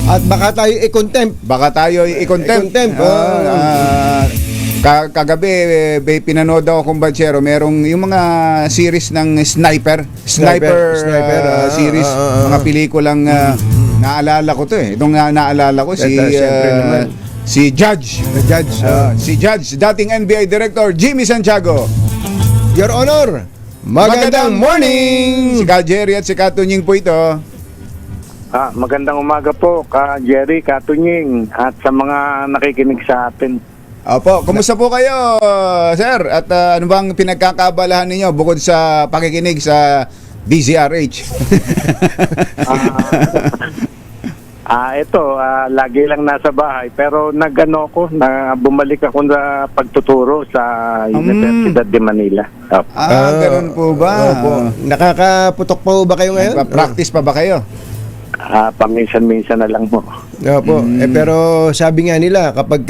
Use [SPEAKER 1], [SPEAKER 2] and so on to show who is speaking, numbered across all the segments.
[SPEAKER 1] At baka tayo i-contempt.
[SPEAKER 2] Baka tayo i-contempt. Kagabi, pinanood ako kung Banchero, merong yung mga series ng Sniper series, mga pelikulang naalala ko to Itong naalala ko si Judge. Si Judge, dating NBI Director Jimmy Santiago.
[SPEAKER 1] Your Honor, magandang morning!
[SPEAKER 2] Si Ka Jerry at si Ka Tunying po ito.
[SPEAKER 3] Magandang umaga po, Ka Jerry, Ka Tunying, at sa mga nakikinig sa atin.
[SPEAKER 2] Opo, kumusta po kayo, sir? At ano bang pinagkakabalahan ninyo bukod sa pakikinig sa DZRH?
[SPEAKER 3] Ito, lagi lang nasa bahay, pero bumalik ako sa pagtuturo sa Universidad de Manila.
[SPEAKER 2] Ganun po ba?
[SPEAKER 1] Opo. Nakakaputok po ba kayo ngayon?
[SPEAKER 2] Practice pa ba kayo?
[SPEAKER 3] Paminsan-minsan na lang po.
[SPEAKER 1] Opo. Pero sabi nga nila, kapag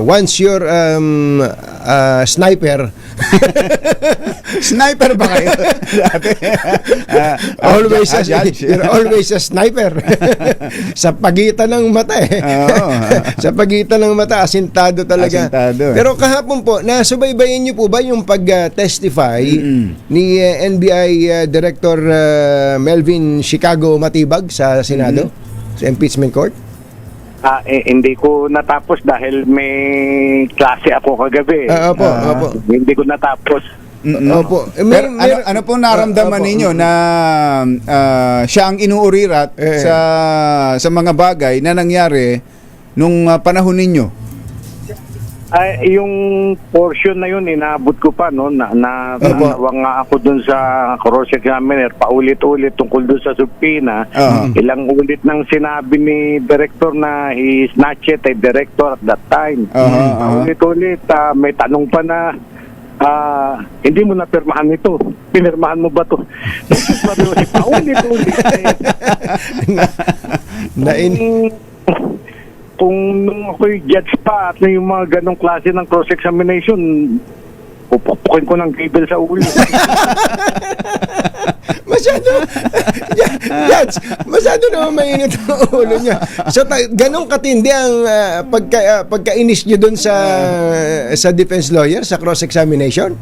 [SPEAKER 1] once you're sniper,
[SPEAKER 2] sniper ba kayo?
[SPEAKER 1] you're always a sniper. Sa pagitan ng mata Sa pagitan ng mata, asintado talaga. Pero kahapon po, nasubaybayan niyo po ba yung pag-testify ni NBI Director Melvin Chicago Matibag sa Senado, sa impeachment court?
[SPEAKER 3] Hindi ko natapos dahil may klase ako kagabi.
[SPEAKER 1] Opo.
[SPEAKER 3] Hindi ko natapos.
[SPEAKER 1] Opo.
[SPEAKER 2] Ano po naramdaman ninyo na siya ang inuurirat sa mga bagay na nangyari nung panahon ninyo?
[SPEAKER 3] Yung portion na yun, inaabot ko pa, no? Nawang nga ako dun sa cross examiner, paulit-ulit tungkol dun sa subpoena. Ilang ulit nang sinabi ni director na he is not yet a director at that time. Paulit-ulit, may tanong pa na, hindi mo na pirmahan ito. Pinirmahan mo ba ito? Paulit-ulit. Kung nung ako'y judge pa at yung mga ganong klase ng cross-examination, pupukin ko ng cable sa ulo.
[SPEAKER 1] Masyado naman mainit ang ulo niya. So, ganong katindi ang pagka-inis niyo dun sa defense lawyer, sa cross-examination?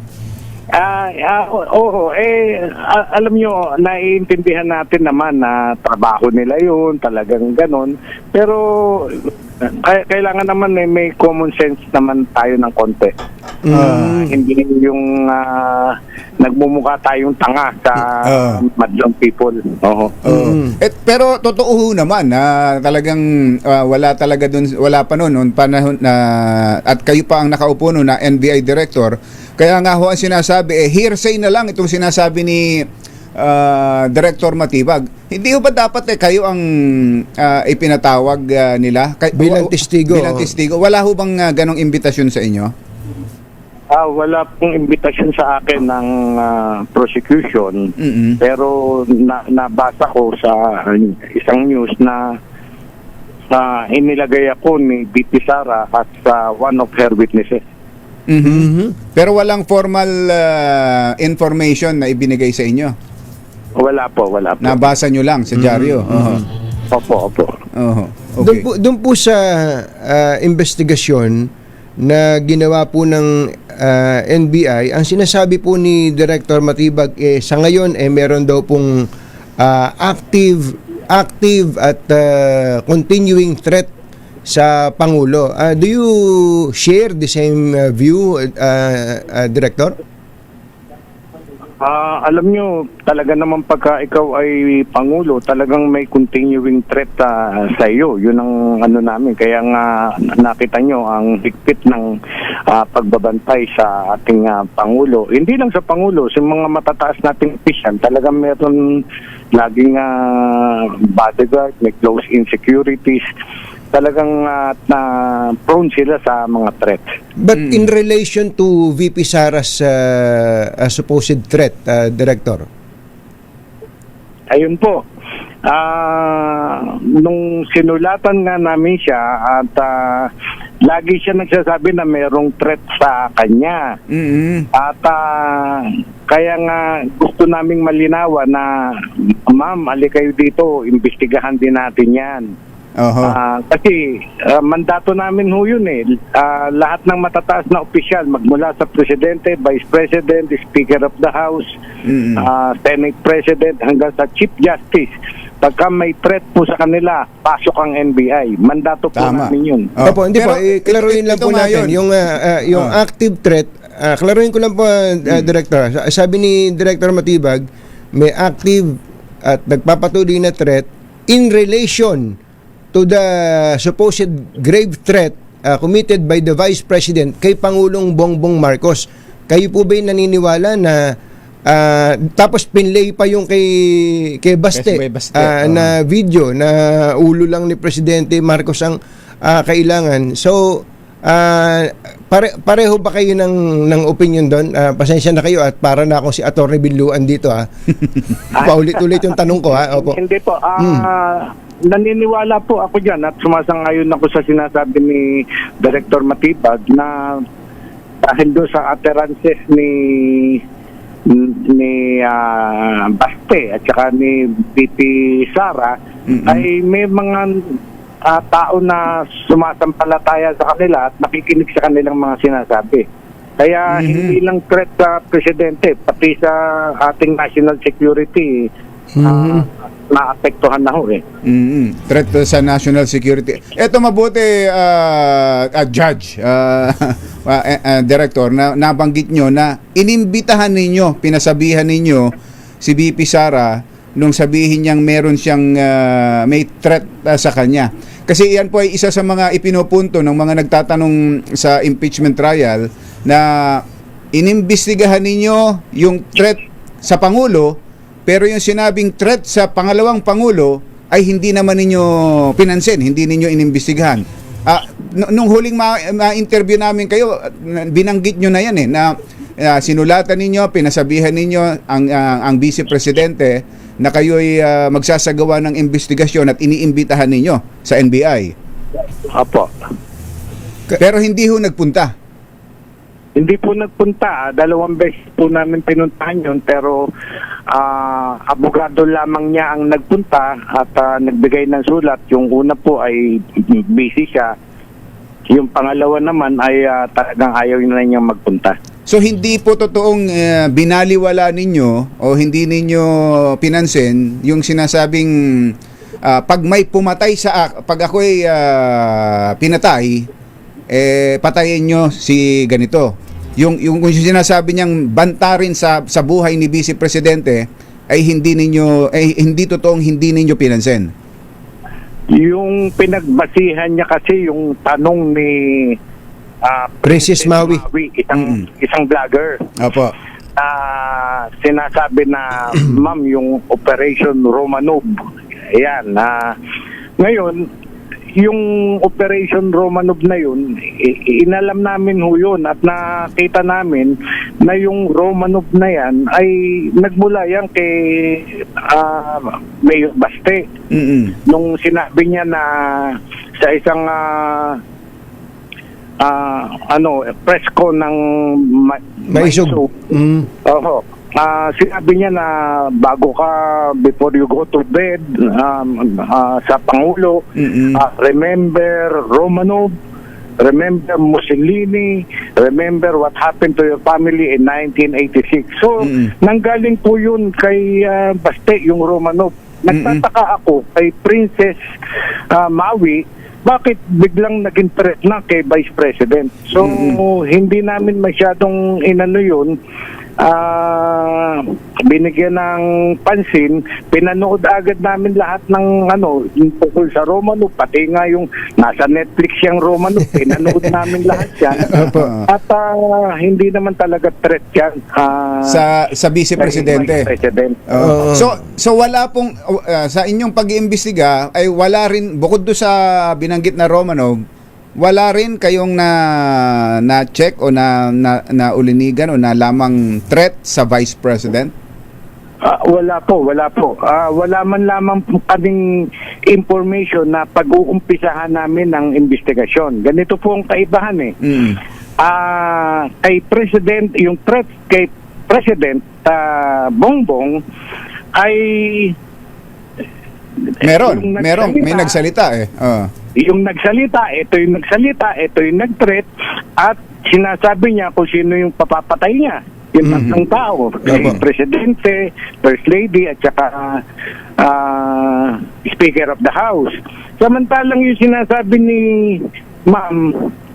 [SPEAKER 3] Alam nyo, naiintindihan natin naman na trabaho nila yun, talagang ganon. Pero kailangan naman may common sense naman tayo ng konti. Hindi yung nagmumukha tayong tanga sa madlang people.
[SPEAKER 2] Pero totoo naman na talagang wala talaga dun, wala pa noon panahon na at kayo pa ang nakaupo noon na NBI director. Kaya nga ho ang sinasabi, hearsay na lang itong sinasabi ni Director Matibag. Hindi ho ba dapat kayo ang ipinatawag nila?
[SPEAKER 1] Bilang testigo.
[SPEAKER 2] Bilang testigo. Wala ho bang ganong imbitasyon sa inyo?
[SPEAKER 3] Wala pong imbitasyon sa akin ng prosecution. Pero nabasa ko sa isang news na inilagay ako ni BP Sara as one of her witnesses.
[SPEAKER 2] Pero walang formal information na ibinigay sa inyo?
[SPEAKER 3] Wala po.
[SPEAKER 2] Nabasa nyo lang sa dyaryo?
[SPEAKER 3] Opo.
[SPEAKER 2] Okay.
[SPEAKER 1] Doon po sa investigasyon na ginawa po ng NBI, ang sinasabi po ni Director Matibag sa ngayon meron daw pong active at continuing threat sa Pangulo. Do you share the same view, Director?
[SPEAKER 3] Alam nyo, talaga naman pagka ikaw ay Pangulo, talagang may continuing threat sa iyo. Yun ang namin. Kaya nga nakita nyo ang higpit ng pagbabantay sa ating Pangulo. Hindi lang sa Pangulo, sa mga matataas nating opisyal, talagang meron laging bodyguard, may close insecurities. Talagang prone sila sa mga threats.
[SPEAKER 1] But in relation to VP Sara's supposed threat, Director?
[SPEAKER 3] Ayun po. Nung sinulatan nga namin siya at lagi siya nagsasabi na mayroong threat sa kanya. At kaya nga gusto naming malinawan na ma'am, ali kayo dito, imbestigahan din natin yan.
[SPEAKER 2] Oho.
[SPEAKER 3] Kasi mandato namin ho yun eh. Lahat ng matataas na opisyal, magmula sa Presidente, Vice President, Speaker of the House, Senate President, hanggang sa Chief Justice, pagka may threat po sa kanila, pasok ang NBI. Mandato po namin yun.
[SPEAKER 1] Opo, hindi po, klaruhin lang po natin yung active threat. Klaruhin ko lang po, Director. Sabi ni Director Matibag, may active at nagpapatuloy na threat in relation to the supposed grave threat committed by the Vice President kay Pangulong Bongbong Marcos. Kayo po ba'y naniniwala na tapos pinlay pa yung kay Baste, na video na ulo lang ni Presidente Marcos ang kailangan. So pareho ba kayo ng opinion doon? Pasensya na kayo at para na ako si Atty. Binluan dito paulit-ulit yung tanong ko Opo.
[SPEAKER 3] Hindi po. Naniniwala po ako dyan at sumasang-ayon ako sa sinasabi ni Director Matibag na dahil doon sa utterances ni Baste at saka ni BP Sara ay may mga tao na sumasampalataya sa kanila at nakikinig sa kanilang mga sinasabi. Kaya hindi lang threat sa Presidente, pati sa ating national security naapektuhan na ho
[SPEAKER 2] Threat sa national security. Ito mabuti, Judge, Director, na nabanggit nyo na inimbitahan ninyo, pinasabihan ninyo si BP Sara nung sabihin niyang meron siyang may threat sa kanya. Kasi yan po ay isa sa mga ipinupunto ng mga nagtatanong sa impeachment trial na inimbestigahan ninyo yung threat sa Pangulo, pero yung sinabing threat sa pangalawang Pangulo ay hindi naman ninyo pinansin, hindi ninyo inimbestigahan. Nung huling ma-interview namin kayo, binanggit nyo na yan na sinulatan ninyo, pinasabihan ninyo ang Vice Presidente na kayo'y magsasagawa ng investigasyon at iniimbitahan ninyo sa NBI.
[SPEAKER 3] Apo.
[SPEAKER 2] Pero hindi ho nagpunta.
[SPEAKER 3] Hindi po nagpunta. 2 beses po namin pinuntahan yun, pero abogado lamang niya ang nagpunta at nagbigay ng sulat. Yung una po ay busy siya. Yung pangalawa naman ay talagang ayaw na niyang magpunta.
[SPEAKER 2] So hindi po totoong binaliwala ninyo o hindi ninyo pinansin yung sinasabing pag may pumatay pag ako'y pinatay, patayin nyo si ganito. Yung sinasabi niyang bantarin sa buhay ni Vice Presidente ay hindi totoong hindi ninyo pinansin.
[SPEAKER 3] Yung pinagbasihan niya kasi yung tanong ni
[SPEAKER 1] Princess Maui,
[SPEAKER 3] isang vlogger.
[SPEAKER 2] Opo.
[SPEAKER 3] Sinasabi na ma'am yung Operation Romanov. Ayan, ngayon yung Operation Romanov na yun, inalam namin ho yun at nakita namin na yung Romanov na yan ay nagmula yan kay Mayor Baste. Nung sinabi niya na sa isang press ko ng
[SPEAKER 1] Maisog.
[SPEAKER 3] Sinabi niya na bago ka, before you go to bed, sa Pangulo, remember Romanov, remember Mussolini, remember what happened to your family in 1986. So, nanggaling po yun kay Baste, yung Romanov. Nagtataka ako kay Princess Maui, bakit biglang naging threat na kay Vice President? So, hindi namin masyadong inano yun. Binigyan ng pansin, pinanood agad namin lahat ng yung tungkol sa Romanov, pati nga yung nasa Netflix yung Romanov, pinanood namin lahat yan. At hindi naman talaga threat yan
[SPEAKER 2] sa Vice Presidente. So wala pong sa inyong pag-iimbestiga ay wala rin, bukod do sa binanggit na Romanov, wala rin kayong na check o na ulinigan o na lamang threat sa Vice President?
[SPEAKER 3] Wala po. Wala man lamang kaming information na pag-uumpisahan namin ng investigasyon. Ganito po ang kaibahan kay President, yung threat kay President Bongbong ay
[SPEAKER 2] Meron, may nagsalita eh.
[SPEAKER 3] Yung nagsalita, ito yung nag-threat, at sinasabi niya kung sino yung papapatay niya. Yung tatlong tao, Presidente, First Lady, at saka Speaker of the House. Samantalang yung sinasabi ni Ma'am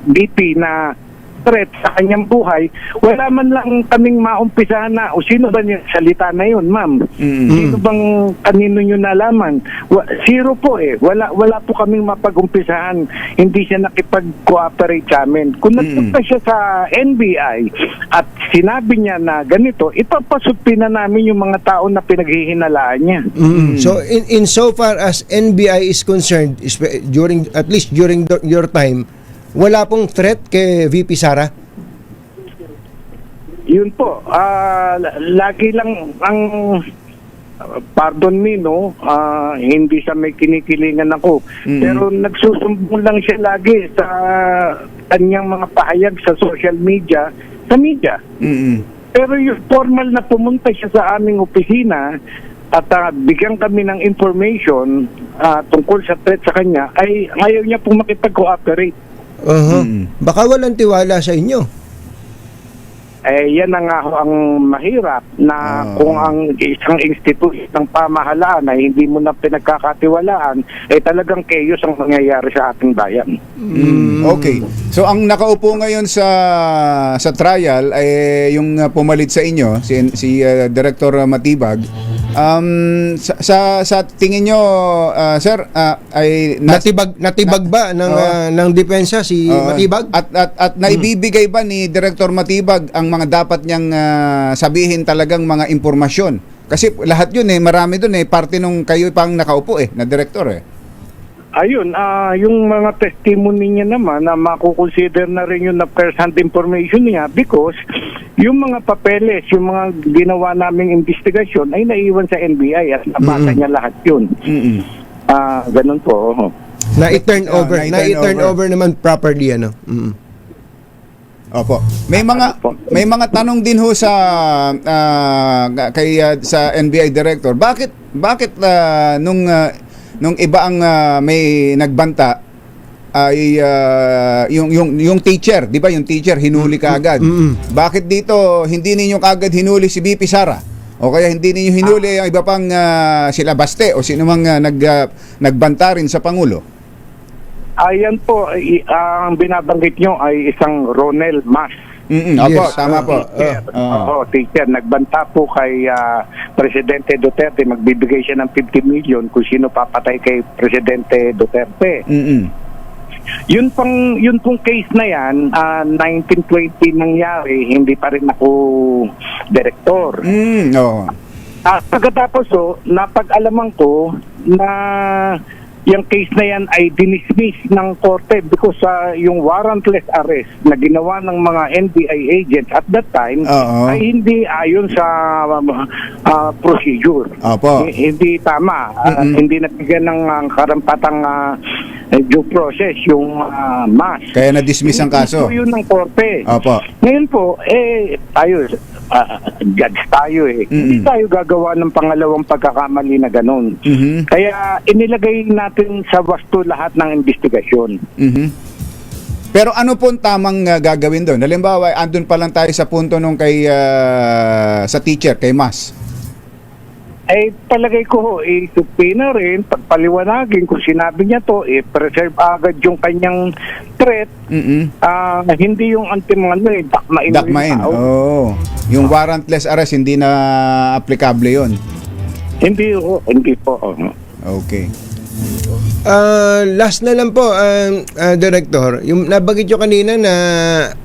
[SPEAKER 3] BP na threat sa kanyang buhay, wala man lang kaming maumpisahan na o sino ba yung salita na yun, ma'am? Sino bang kanino nyo nalaman? Zero po eh. Wala po kaming mapag-umpisahan. Hindi siya nakipag-cooperate sa amin. Kung nagpunta siya sa NBI at sinabi niya na ganito, ipapasupin na namin yung mga tao na pinaghihinalaan niya.
[SPEAKER 1] So in so far as NBI is concerned, at least during your time, wala pong threat kay VP Sara?
[SPEAKER 3] Yun po. Lagi lang ang pardon me, no? Hindi sa may kinikilingan ako. Pero nagsusumbong lang siya lagi sa kanyang mga pahayag sa social media, sa media. Pero yung formal na pumunta siya sa aming opisina at bigyan kami ng information tungkol sa threat sa kanya, ay ayaw niya pong makipag-cooperate.
[SPEAKER 1] Baka walang tiwala sa inyo.
[SPEAKER 3] Yan na nga ho ang mahirap na kung ang isang institusyon ng pamahalaan ay hindi mo na pinagkakatiwalaan, talagang chaos ang mangyayari sa ating bayan.
[SPEAKER 2] Okay. So ang nakaupo ngayon sa trial ay yung pumalit sa inyo si Director Matibag. Sa tingin nyo, sir, ay
[SPEAKER 1] natibag ba ng depensa si Matibag?
[SPEAKER 2] At naibibigay ba ni Director Matibag ang mga dapat niyang sabihin talagang mga impormasyon? Kasi lahat yun marami doon parte nung kayo pang nakaupo na director
[SPEAKER 3] Ayun, yung mga testimony niya naman na makukonsider na rin yun na first-hand information niya because yung mga papeles, yung mga ginawa naming investigasyon ay naiwan sa NBI at nabasa niya lahat yun. Ganun po.
[SPEAKER 1] Na-turn over naman properly, ano?
[SPEAKER 2] Opo. May mga tanong din ho sa sa NBI director. Bakit nung iba ang may nagbanta ay yung teacher, 'di ba? Yung teacher hinuli kaagad. Bakit dito hindi ninyo kaagad hinuli si BP Sara? O kaya hindi ninyo hinuli ang iba pang sila Baste o sino mang nagbanta rin sa Pangulo?
[SPEAKER 3] Ayan po, ang binabanggit nyo ay isang Ronel Mas.
[SPEAKER 2] Opo, tama po.
[SPEAKER 3] Teacher, nagbanta po kay Presidente Duterte, magbibigay siya ng 50 million kung sino papatay kay Presidente Duterte. Yun pong case na yan, 1920 nangyari, hindi pa rin ako direktor. Pagkatapos napag-alaman ko na yung case na yan ay dinismiss ng korte because yung warrantless arrest na ginawa ng mga NBI agents at that time ay hindi ayon sa procedure. Hindi tama. Hindi nabigyan ng karampatang due process yung Mas.
[SPEAKER 2] Kaya na-dismiss ang kaso.
[SPEAKER 3] Yun ng korte. Ngayon po, tayo judge tayo Hindi tayo gagawa ng pangalawang pagkakamali na ganun. Kaya inilagay natin sa wasto lahat ng investigasyon.
[SPEAKER 2] Pero ano po tamang gagawin doon? Halimbawa, andun pa lang tayo sa punto nung sa teacher, kay Mas.
[SPEAKER 3] Palagay ko, supina rin, pagpaliwanagin kung sinabi niya to, preserve agad yung kanyang threat. Hindi yung dakmain.
[SPEAKER 2] Yung warrantless arrest, hindi na applicable yon.
[SPEAKER 3] Hindi po.
[SPEAKER 2] Okay.
[SPEAKER 1] Last na lang po, Director, yung nabanggit nyo kanina na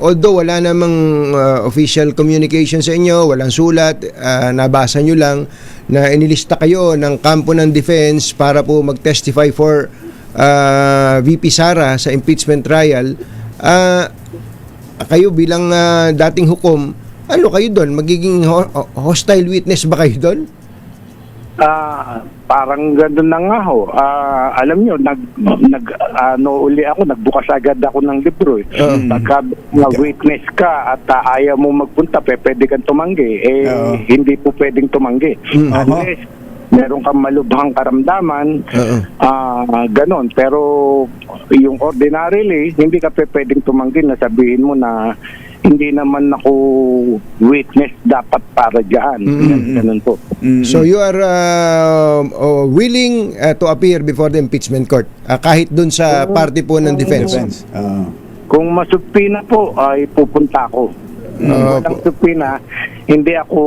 [SPEAKER 1] although wala namang official communication sa inyo, walang sulat, nabasa nyo lang na inilista kayo ng kampo ng defense para po mag-testify for VP Sara sa impeachment trial. Kayo bilang dating hukom, ano kayo doon? Magiging hostile witness ba kayo doon?
[SPEAKER 3] Parang gano'n na nga ho. Alam nyo, uli ako, nagbukas agad ako ng libro. Pagka witness ka at ayaw mo magpunta, pwede kang tumanggi. Hindi po pwedeng tumanggi. meron kang malubhang karamdaman,
[SPEAKER 1] Oo.
[SPEAKER 3] ganon. Pero yung ordinarily, hindi ka pwedeng tumanggi na sabihin mo na hindi naman ako witness dapat para dyan. Ganun po.
[SPEAKER 1] So you are willing to appear before the impeachment court kahit dun sa party po ng defense.
[SPEAKER 3] Kung masupina po, ay pupunta ako. Walang supina, hindi ako,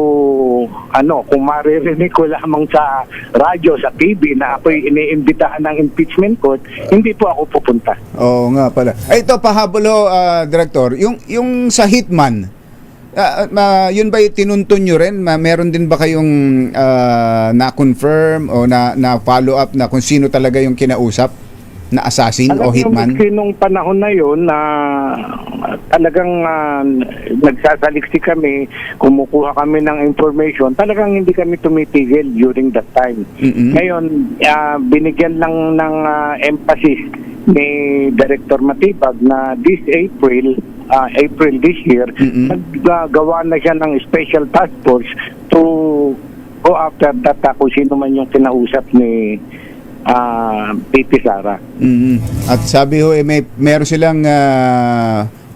[SPEAKER 3] kung maririnig ko lamang sa radyo, sa TV, na ako'y iniimbitahan ng impeachment court, hindi po ako pupunta.
[SPEAKER 2] Oo nga pala. Ay, ito, pahabolo, Director, yung sa hitman, yun ba tinuntun nyo rin? Meron din ba kayong na-confirm o na-follow up na kung sino talaga yung kinausap na assassin o hitman?
[SPEAKER 3] Nung panahon na yun na talagang nagsasaliksik kami, kumukuha kami ng information, talagang hindi kami tumitigil during that time. Ngayon, binigyan lang ng emphasis ni Director Matibag na this April this year, naggawa na siya ng special task force to go after that kung sino man yung kinausap ni P.P. Sara.
[SPEAKER 2] At sabi ho, meron silang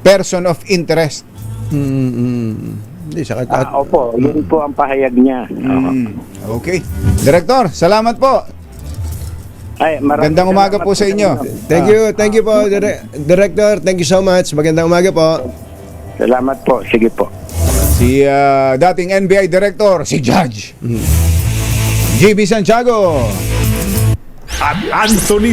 [SPEAKER 2] person of interest.
[SPEAKER 1] Hindi,
[SPEAKER 3] Opo, yun po ang pahayag niya.
[SPEAKER 2] Okay. Director, salamat po.
[SPEAKER 3] Ay,
[SPEAKER 2] Magandang umaga po sa inyo.
[SPEAKER 1] Thank you po, Director. Thank you so much. Magandang umaga po.
[SPEAKER 3] Salamat po. Sige po.
[SPEAKER 2] Si dating NBI Director, si Judge GB Santiago.
[SPEAKER 4] At Anthony